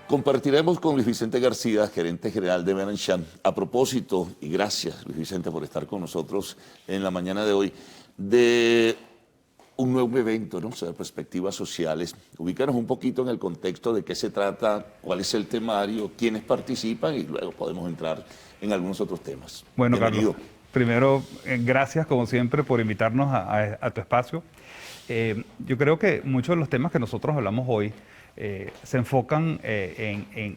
Compartiremos con Luis Vicente García, gerente general de Benanchan, a propósito, y gracias Luis Vicente por estar con nosotros en la mañana de hoy, de un nuevo evento, ¿no? O sea, perspectivas sociales. Ubícanos un poquito en el contexto de qué se trata, cuál es el temario, quiénes participan y luego podemos entrar en algunos otros temas. Bueno, Bienvenido. Carlos, primero, gracias como siempre por invitarnos a tu espacio. Yo creo que muchos de los temas que nosotros hablamos hoy se enfocan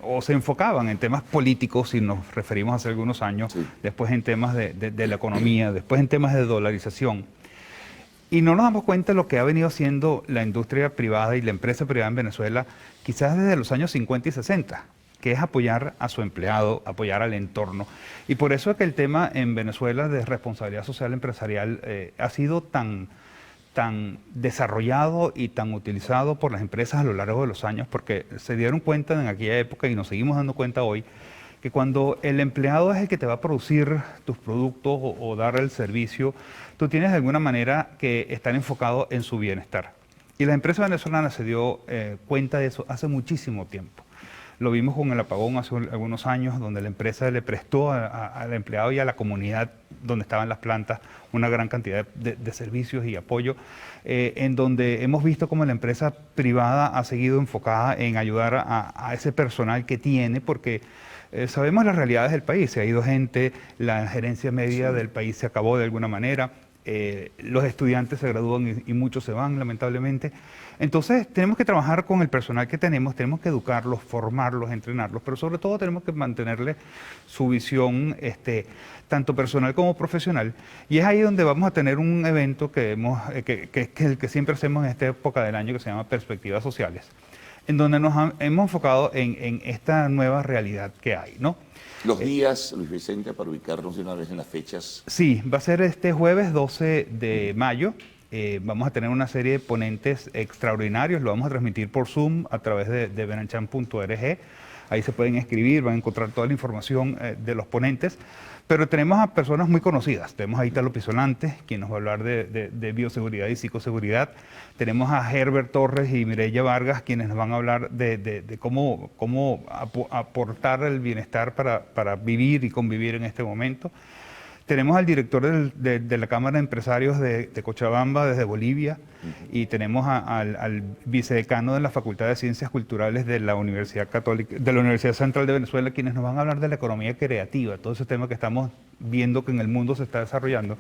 o se enfocaban en temas políticos, si nos referimos hace algunos años, Sí. después en temas de la economía, después en temas de dolarización. Y no nos damos cuenta de lo que ha venido haciendo la industria privada y la empresa privada en Venezuela, quizás desde los años 50 y 60, que es apoyar a su empleado, apoyar al entorno. Y por eso es que el tema en Venezuela de responsabilidad social empresarial ha sido tan desarrollado y tan utilizado por las empresas a lo largo de los años, porque se dieron cuenta en aquella época y nos seguimos dando cuenta hoy, que cuando el empleado es el que te va a producir tus productos o dar el servicio, tú tienes de alguna manera que estar enfocado en su bienestar. Y la empresa venezolana se dio cuenta de eso hace muchísimo tiempo. Lo vimos con el apagón hace algunos años, donde la empresa le prestó al empleado y a la comunidad donde estaban las plantas una gran cantidad de servicios y apoyo, en donde hemos visto cómo la empresa privada ha seguido enfocada en ayudar a ese personal que tiene, porque sabemos las realidades del país. Se ha ido gente, la gerencia media del país se acabó de alguna manera, los estudiantes se gradúan y muchos se van, lamentablemente. Entonces tenemos que trabajar con el personal que tenemos que educarlos, formarlos, entrenarlos, pero sobre todo tenemos que mantenerle su visión, tanto personal como profesional. Y es ahí donde vamos a tener un evento que es el que siempre hacemos en esta época del año, que se llama Perspectivas Sociales, en donde nos hemos enfocado en esta nueva realidad que hay, ¿no? Los días, Luis Vicente, para ubicarnos de una vez en las fechas. Sí, va a ser este jueves 12 de mayo. Vamos a tener una serie de ponentes extraordinarios, lo vamos a transmitir por Zoom a través de benanchan.org. Ahí se pueden escribir, van a encontrar toda la información de los ponentes. Pero tenemos a personas muy conocidas. Tenemos a Ítalo Pisolante, quien nos va a hablar de bioseguridad y psicoseguridad. Tenemos a Herbert Torres y Mireya Vargas, quienes nos van a hablar de cómo aportar el bienestar para vivir y convivir en este momento. Tenemos al director de la Cámara de Empresarios de Cochabamba, desde Bolivia, y tenemos al vicedecano de la Facultad de Ciencias Culturales de la Universidad Católica, de la Universidad Central de Venezuela, quienes nos van a hablar de la economía creativa, todo ese tema que estamos viendo que en el mundo se está desarrollando.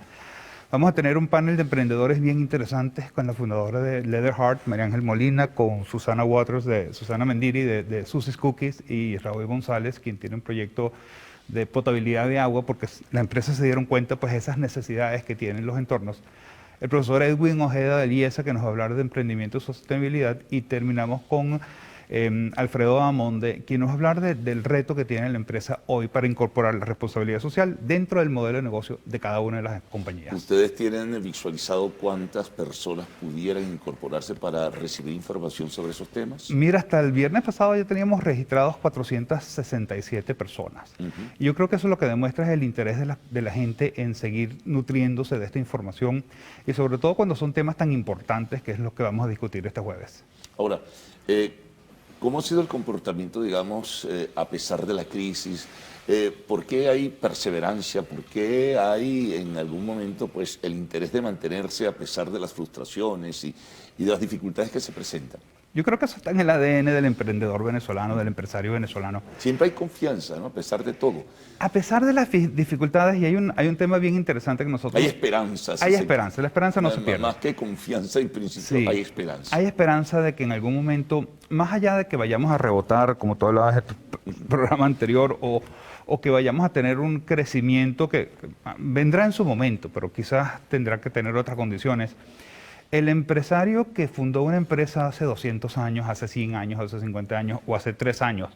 Vamos a tener un panel de emprendedores bien interesantes con la fundadora de Leather Heart, María Ángel Molina, con Susana Waters, Susana Mendiri de Susie's Cookies, y Raúl González, quien tiene un proyecto de potabilidad de agua, porque las empresas se dieron cuenta pues esas necesidades que tienen los entornos. El profesor Edwin Ojeda de IESA, que nos va a hablar de emprendimiento y sostenibilidad, y terminamos con Alfredo Amonde, quien nos va a hablar del reto que tiene la empresa hoy para incorporar la responsabilidad social dentro del modelo de negocio de cada una de las compañías. ¿Ustedes tienen visualizado cuántas personas pudieran incorporarse para recibir información sobre esos temas? Mira, hasta el viernes pasado ya teníamos registrados 467 personas. Y yo creo que eso lo que demuestra es el interés de la gente en seguir nutriéndose de esta información, y sobre todo cuando son temas tan importantes, que es lo que vamos a discutir este jueves. Ahora, ¿cómo ha sido el comportamiento, digamos, a pesar de la crisis? ¿Por qué hay perseverancia? ¿Por qué hay en algún momento pues, el interés de mantenerse a pesar de las frustraciones y de las dificultades que se presentan? Yo creo que eso está en el ADN del emprendedor venezolano, del empresario venezolano. Siempre hay confianza, ¿no? A pesar de todo. A pesar de las dificultades, y hay un tema bien interesante que nosotros... Hay esperanza. Hay esperanza, la esperanza no se pierde. Más que confianza, en principio, Sí, hay esperanza. hay esperanza de que en algún momento, más allá de que vayamos a rebotar, como tú hablabas en tu programa anterior, o que vayamos a tener un crecimiento que vendrá en su momento, pero quizás tendrá que tener otras condiciones. El empresario que fundó una empresa hace 200 años, hace 100 años, hace 50 años o hace 3 años,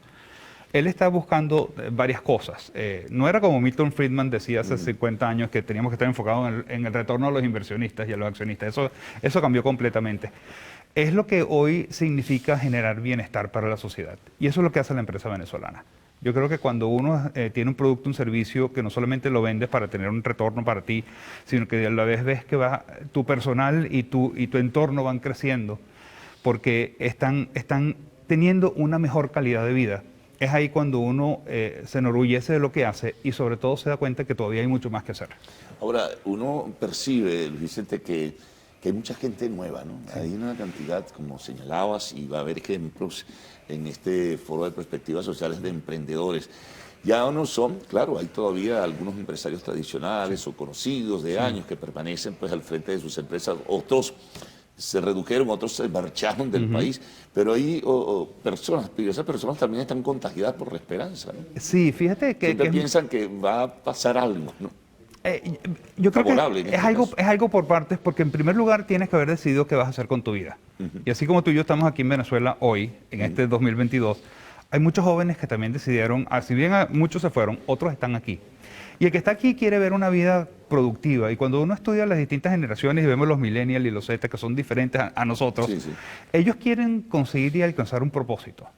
él está buscando varias cosas. No era como Milton Friedman decía hace 50 años, que teníamos que estar enfocados en el retorno a los inversionistas y a los accionistas. Eso cambió completamente. Es lo que hoy significa generar bienestar para la sociedad. Y eso es lo que hace la empresa venezolana. Yo creo que cuando uno tiene un producto, un servicio, que no solamente lo vendes para tener un retorno para ti, sino que a la vez ves que va, tu personal y tu entorno van creciendo, porque están teniendo una mejor calidad de vida. Es ahí cuando uno se enorgullece de lo que hace y sobre todo se da cuenta que todavía hay mucho más que hacer. Ahora, uno percibe, Luis Vicente, que hay mucha gente nueva, ¿no? Sí. Hay una cantidad, como señalabas, y va a haber ejemplos en este foro de perspectivas sociales de emprendedores. Ya no son, claro, hay todavía algunos empresarios tradicionales o conocidos de años que permanecen pues al frente de sus empresas, otros se redujeron, otros se marcharon del país, pero hay personas, y esas personas también están contagiadas por la esperanza, ¿no? Sí, fíjate que... Siempre piensan que va a pasar algo, ¿no? Yo creo que es algo por partes, porque en primer lugar tienes que haber decidido qué vas a hacer con tu vida. Y así como tú y yo estamos aquí en Venezuela hoy, en este 2022, hay muchos jóvenes que también decidieron, si bien muchos se fueron, otros están aquí. Y el que está aquí quiere ver una vida productiva. Y cuando uno estudia las distintas generaciones y vemos los millennials y los Z, que son diferentes a nosotros, ellos quieren conseguir y alcanzar un propósito.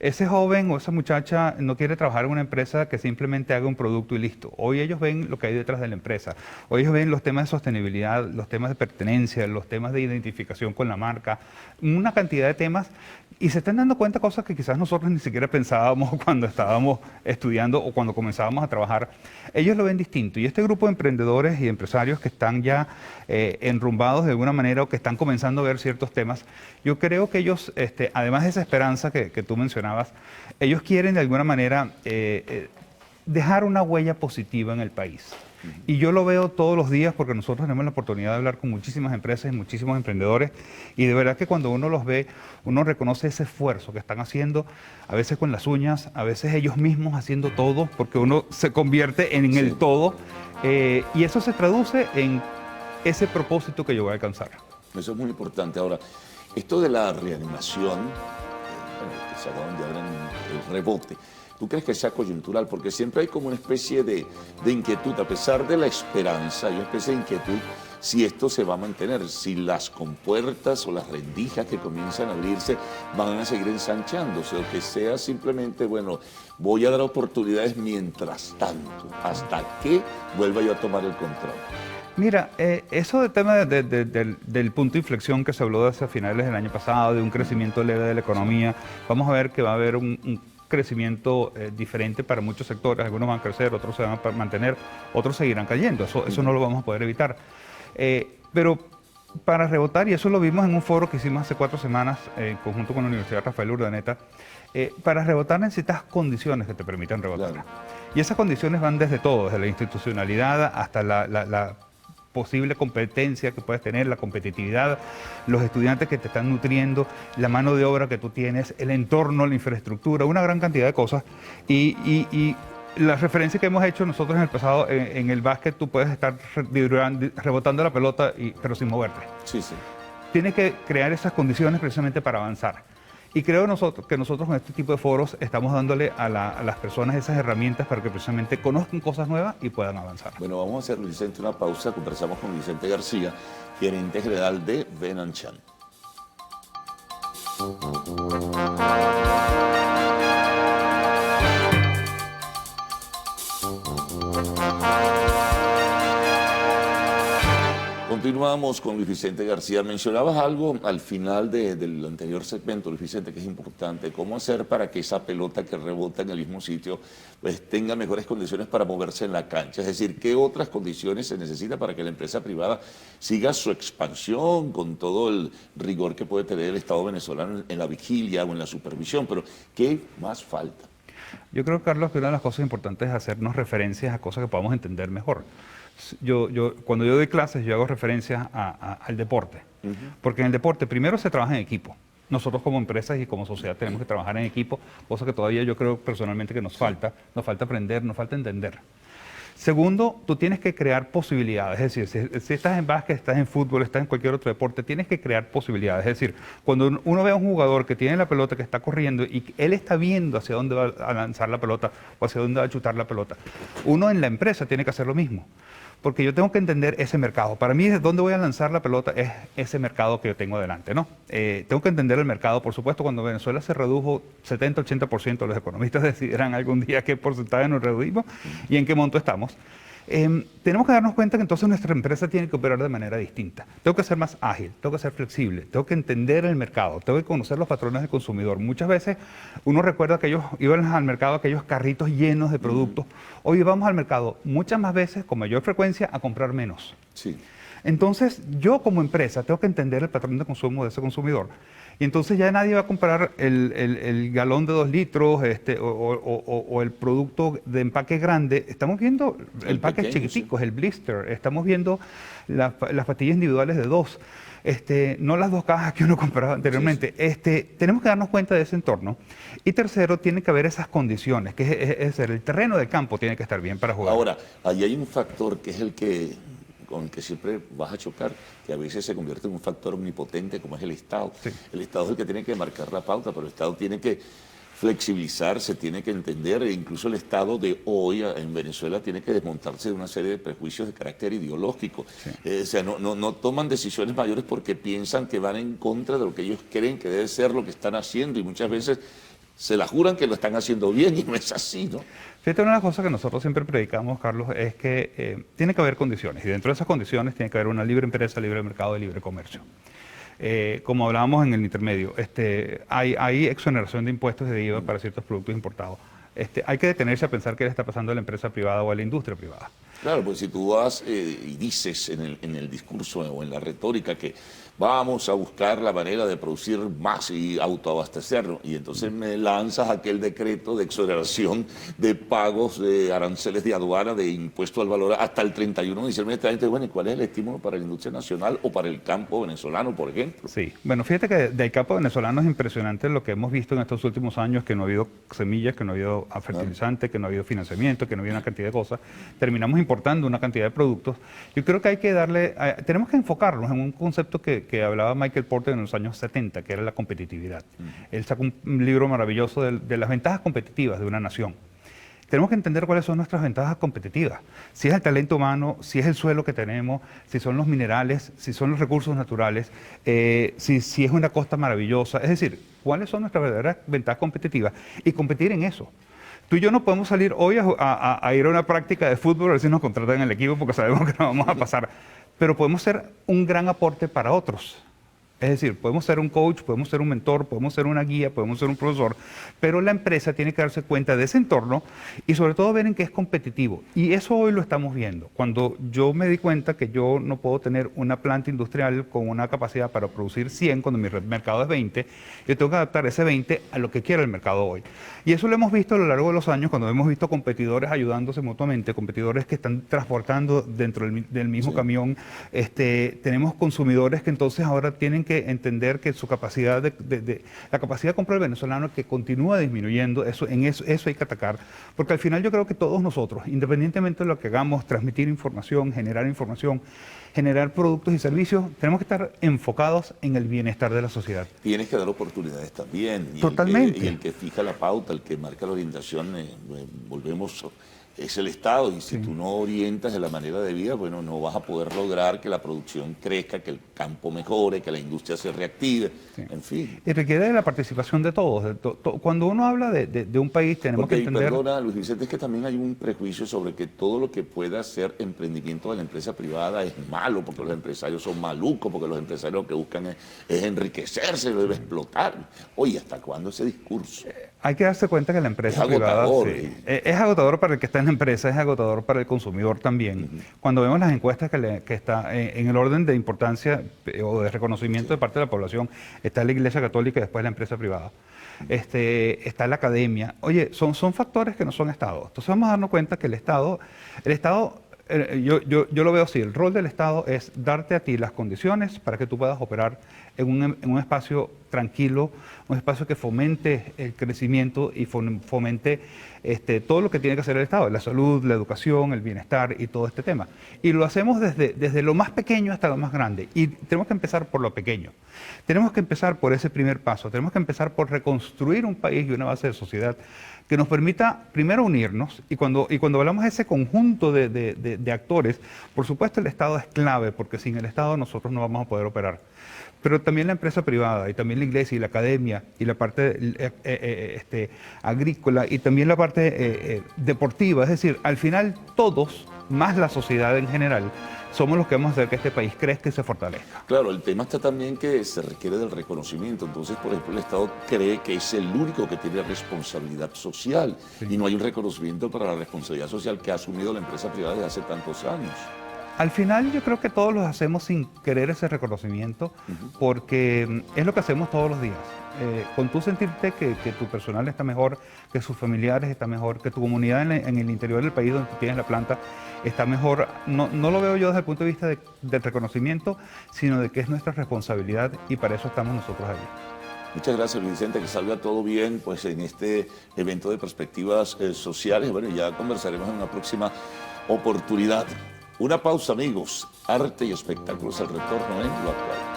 Ese joven o esa muchacha no quiere trabajar en una empresa que simplemente haga un producto y listo. Hoy ellos ven lo que hay detrás de la empresa. Hoy ellos ven los temas de sostenibilidad, los temas de pertenencia, los temas de identificación con la marca, una cantidad de temas, y se están dando cuenta de cosas que quizás nosotros ni siquiera pensábamos cuando estábamos estudiando o cuando comenzábamos a trabajar. Ellos lo ven distinto. Y este grupo de emprendedores y empresarios que están ya enrumbados de alguna manera o que están comenzando a ver ciertos temas, yo creo que ellos, además de esa esperanza que tú mencionabas, ellos quieren de alguna manera dejar una huella positiva en el país. Y yo lo veo todos los días porque nosotros tenemos la oportunidad de hablar con muchísimas empresas y muchísimos emprendedores, y de verdad que cuando uno los ve, uno reconoce ese esfuerzo que están haciendo, a veces con las uñas, a veces ellos mismos haciendo todo, porque uno se convierte en el todo, y eso se traduce en ese propósito que yo voy a alcanzar. Eso es muy importante. Ahora, esto de la reanimación, que se acaban de hablar en el rebote, ¿tú crees que sea coyuntural? Porque siempre hay como una especie de inquietud, a pesar de la esperanza, hay una especie de inquietud si esto se va a mantener, si las compuertas o las rendijas que comienzan a abrirse van a seguir ensanchándose, o que sea simplemente, bueno, voy a dar oportunidades mientras tanto, hasta que vuelva yo a tomar el control. Mira, eso del tema del punto de inflexión que se habló hacia finales del año pasado, de un crecimiento leve de la economía, vamos a ver que va a haber un crecimiento diferente para muchos sectores. Algunos van a crecer, otros se van a mantener, otros seguirán cayendo. Eso no lo vamos a poder evitar. Pero para rebotar, y eso lo vimos en un foro que hicimos hace 4 semanas en conjunto con la Universidad Rafael Urdaneta, para rebotar necesitas condiciones que te permitan rebotar. Claro. Y esas condiciones van desde todo, desde la institucionalidad hasta la posible competencia que puedes tener, la competitividad, los estudiantes que te están nutriendo, la mano de obra que tú tienes, el entorno, la infraestructura, una gran cantidad de cosas. Y la referencia que hemos hecho nosotros en el pasado, en el básquet tú puedes estar rebotando la pelota, pero sin moverte. Sí, sí. Tienes que crear esas condiciones precisamente para avanzar. Y creo que nosotros con este tipo de foros estamos dándole a las personas esas herramientas para que precisamente conozcan cosas nuevas y puedan avanzar. Bueno, vamos a hacer, Luis Vicente, una pausa. Conversamos con Vicente García, gerente general de Venanchan. Continuamos con Luis Vicente García. Mencionabas algo al final del anterior segmento, Luis Vicente, que es importante. ¿Cómo hacer para que esa pelota que rebota en el mismo sitio pues tenga mejores condiciones para moverse en la cancha? Es decir, ¿qué otras condiciones se necesita para que la empresa privada siga su expansión con todo el rigor que puede tener el Estado venezolano en la vigilia o en la supervisión? Pero, ¿qué más falta? Yo creo, Carlos, que una de las cosas importantes es hacernos referencias a cosas que podamos entender mejor. Cuando yo doy clases, yo hago referencias al deporte, porque en el deporte primero se trabaja en equipo. Nosotros como empresas y como sociedad tenemos que trabajar en equipo, cosa que todavía yo creo personalmente que nos falta aprender, nos falta entender. Segundo, tú tienes que crear posibilidades, es decir, si estás en básquet, estás en fútbol, estás en cualquier otro deporte, tienes que crear posibilidades. Es decir, cuando uno ve a un jugador que tiene la pelota, que está corriendo y él está viendo hacia dónde va a lanzar la pelota o hacia dónde va a chutar la pelota, uno en la empresa tiene que hacer lo mismo. porque yo tengo que entender ese mercado. Para mí, ¿de dónde voy a lanzar la pelota? Es ese mercado que yo tengo delante, ¿no? Tengo que entender el mercado. Por supuesto, cuando Venezuela se redujo 70-80%, los economistas decidirán algún día qué porcentaje nos reducimos y en qué monto estamos. Tenemos que darnos cuenta que entonces nuestra empresa tiene que operar de manera distinta. Tengo que ser más ágil, tengo que ser flexible, tengo que entender el mercado, tengo que conocer los patrones del consumidor. Muchas veces uno recuerda que ellos iban al mercado, aquellos carritos llenos de productos. Hoy vamos al mercado muchas más veces, con mayor frecuencia, a comprar menos. Sí. Entonces, yo como empresa tengo que entender el patrón de consumo de ese consumidor. Y entonces ya nadie va a comprar el galón de 2 litros o el producto de empaque grande. Estamos viendo empaques pequeño, chiquiticos, el blister. Estamos viendo las pastillas individuales de 2. No las 2 cajas que uno compraba anteriormente. Tenemos que darnos cuenta de ese entorno. Y tercero, tiene que haber esas condiciones, que es el terreno del campo tiene que estar bien para jugar. Ahora, ahí hay un factor que es con el que siempre vas a chocar, que a veces se convierte en un factor omnipotente como es el Estado. Sí. El Estado es el que tiene que marcar la pauta, pero el Estado tiene que flexibilizarse, tiene que entender, e incluso el Estado de hoy en Venezuela tiene que desmontarse de una serie de prejuicios de carácter ideológico. Sí. O sea, no toman decisiones mayores porque piensan que van en contra de lo que ellos creen que debe ser lo que están haciendo, y muchas veces se la juran que lo están haciendo bien y no es así, ¿no? Fíjate, una de las cosas que nosotros siempre predicamos, Carlos, es que tiene que haber condiciones, y dentro de esas condiciones tiene que haber una libre empresa, libre mercado y libre comercio. Como hablábamos en el intermedio, hay exoneración de impuestos de IVA para ciertos productos importados. Hay que detenerse a pensar qué le está pasando a la empresa privada o a la industria privada. Claro, pues si tú vas y dices en el discurso o en la retórica que vamos a buscar la manera de producir más y autoabastecernos, y entonces me lanzas aquel decreto de exoneración de pagos de aranceles de aduana, de impuesto al valor hasta el 31 de diciembre, esta gente, bueno, ¿y cuál es el estímulo para la industria nacional o para el campo venezolano, por ejemplo? Sí, bueno, fíjate que del campo venezolano es impresionante lo que hemos visto en estos últimos años, que no ha habido semillas, que no ha habido fertilizantes, que no ha habido financiamiento, que no ha habido una cantidad de cosas. Terminamos importando una cantidad de productos. Yo creo que hay que tenemos que enfocarnos en un concepto que hablaba Michael Porter en los años 70, que era la competitividad. Él sacó un libro maravilloso de las ventajas competitivas de una nación. Tenemos que entender cuáles son nuestras ventajas competitivas. Si es el talento humano, si es el suelo que tenemos, si son los minerales, si son los recursos naturales, si es una costa maravillosa. Es decir, cuáles son nuestras verdaderas ventajas competitivas y competir en eso. Tú y yo no podemos salir hoy a ir a una práctica de fútbol a ver si nos contratan en el equipo porque sabemos que no vamos a pasar. Pero podemos ser un gran aporte para otros. Es decir, podemos ser un coach, podemos ser un mentor, podemos ser una guía, podemos ser un profesor, pero la empresa tiene que darse cuenta de ese entorno y sobre todo ver en qué es competitivo. Y eso hoy lo estamos viendo. Cuando yo me di cuenta que yo no puedo tener una planta industrial con una capacidad para producir 100 cuando mi mercado es 20, yo tengo que adaptar ese 20 a lo que quiere el mercado hoy. Y eso lo hemos visto a lo largo de los años cuando hemos visto competidores ayudándose mutuamente, competidores que están transportando dentro del mismo camión. Tenemos consumidores que entonces ahora tienen que entender que su capacidad la capacidad de compra del venezolano que continúa disminuyendo, eso hay que atacar, porque al final yo creo que todos nosotros, independientemente de lo que hagamos, transmitir información, generar productos y servicios, tenemos que estar enfocados en el bienestar de la sociedad. Tienes que dar oportunidades también. Y totalmente. Y el que fija la pauta, el que marca la orientación, volvemos, es el Estado. Y si tú no orientas de la manera de vida, bueno, no vas a poder lograr que la producción crezca, que el campo mejore, que la industria se reactive, en fin. Y requiere de la participación de todos. Cuando uno habla de un país, tenemos que entender... Perdona, Luis Vicente, es que también hay un prejuicio sobre que todo lo que pueda ser emprendimiento de la empresa privada es malo, porque los empresarios son malucos, porque los empresarios lo que buscan es enriquecerse, lo debe explotar. Oye, ¿hasta cuándo ese discurso? Hay que darse cuenta que la empresa es privada agotador, es agotador para el que está en la empresa, es agotador para el consumidor también. Cuando vemos las encuestas que está en el orden de importancia o de reconocimiento de parte de la población, está la Iglesia Católica y después la empresa privada. Está la academia. Oye, son factores que no son Estado. Entonces vamos a darnos cuenta que el Estado, yo lo veo así, el rol del Estado es darte a ti las condiciones para que tú puedas operar en un espacio tranquilo, un espacio que fomente el crecimiento y fomente todo lo que tiene que hacer el Estado, la salud, la educación, el bienestar y todo este tema. Y lo hacemos desde lo más pequeño hasta lo más grande. Y tenemos que empezar por lo pequeño. Tenemos que empezar por ese primer paso. Tenemos que empezar por reconstruir un país y una base de sociedad que nos permita primero unirnos, y cuando hablamos de ese conjunto de actores, por supuesto el Estado es clave, porque sin el Estado nosotros no vamos a poder operar. Pero también la empresa privada, y también la iglesia, y la academia, y la parte agrícola, y también la parte deportiva. Es decir, al final todos, más la sociedad en general, somos los que vamos a hacer que este país crezca y se fortalezca. Claro, el tema está también que se requiere del reconocimiento. Entonces, por ejemplo, el Estado cree que es el único que tiene responsabilidad social, sí, y no hay un reconocimiento para la responsabilidad social que ha asumido la empresa privada desde hace tantos años. Al final yo creo que todos los hacemos sin querer ese reconocimiento, porque es lo que hacemos todos los días. Con tú sentirte que tu personal está mejor, que sus familiares están mejor, que tu comunidad en el interior del país donde tú tienes la planta está mejor, no lo veo yo desde el punto de vista del reconocimiento, sino de que es nuestra responsabilidad, y para eso estamos nosotros allí. Muchas gracias, Luis Vicente, que salga todo bien pues, en este evento de perspectivas sociales. Bueno, ya conversaremos en una próxima oportunidad. Una pausa, amigos. Arte y espectáculos, el retorno en lo actual.